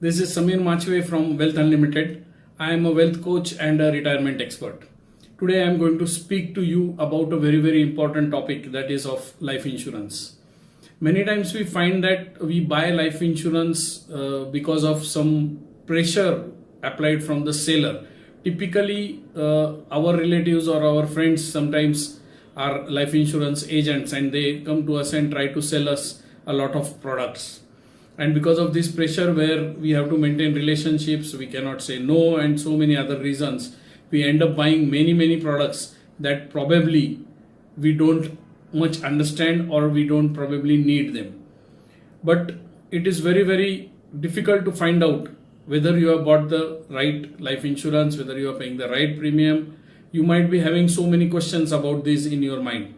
This is Samir Machwe from Wealth Unlimited. I am a wealth coach and a retirement expert. Today I am going to speak to you about a very important topic, that is of life insurance. Many times we find that we buy life insurance because of some pressure applied from the seller. Typically our relatives or our friends sometimes are life insurance agents and they come to us and try to sell us a lot of products. And because of this pressure where we have to maintain relationships, we cannot say no, and so many other reasons, we end up buying many products that probably we don't much understand or we don't probably need them. But it is very difficult to find out whether you have bought the right life insurance, whether you are paying the right premium. You might be having so many questions about this in your mind.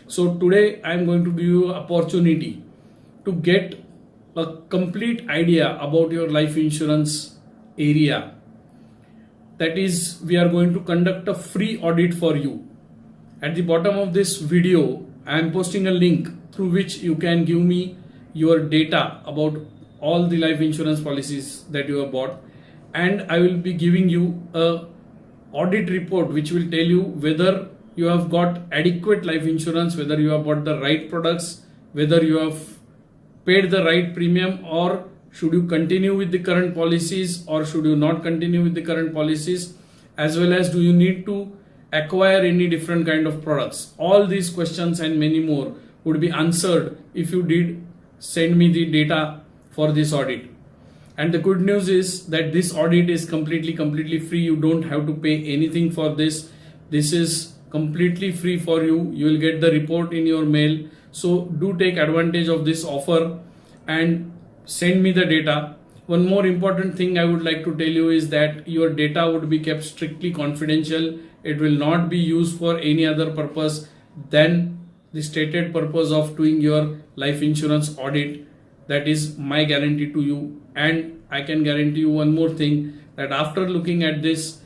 So today I am going to give you an opportunity to get a complete idea about your life insurance area. That is, we are going to conduct a free audit for you. At the bottom of this video, I am posting a link through which you can give me your data about all the life insurance policies that you have bought, and I will be giving you a audit report which will tell you whether you have got adequate life insurance, whether you have bought the right products, whether you have paid the right premium, or should you continue with the current policies or should you not continue with the current policies, as well as do you need to acquire any different kind of products. All these questions and many more would be answered if you did send me the data for this audit. And the good news is that this audit is completely free. You don't have to pay anything for this. This is completely free for you. You will get the report in your mail. So do take advantage of this offer and send me the data. One more important thing I would like to tell you is that your data would be kept strictly confidential. It will not be used for any other purpose than the stated purpose of doing your life insurance audit. That is my guarantee to you. And I can guarantee you one more thing, that after looking at this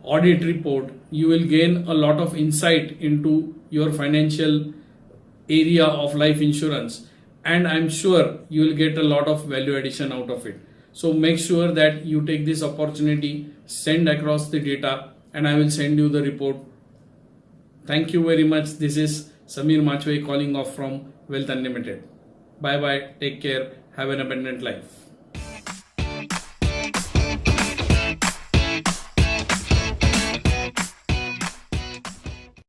audit report, you will gain a lot of insight into your financial area of life insurance, and I'm sure you will get a lot of value addition out of it. So make sure that you take this opportunity, send across the data, and I will send you the report. Thank you very much. This is Samir Machwe calling off from Wealth Unlimited. Bye bye, take care, have an abundant life.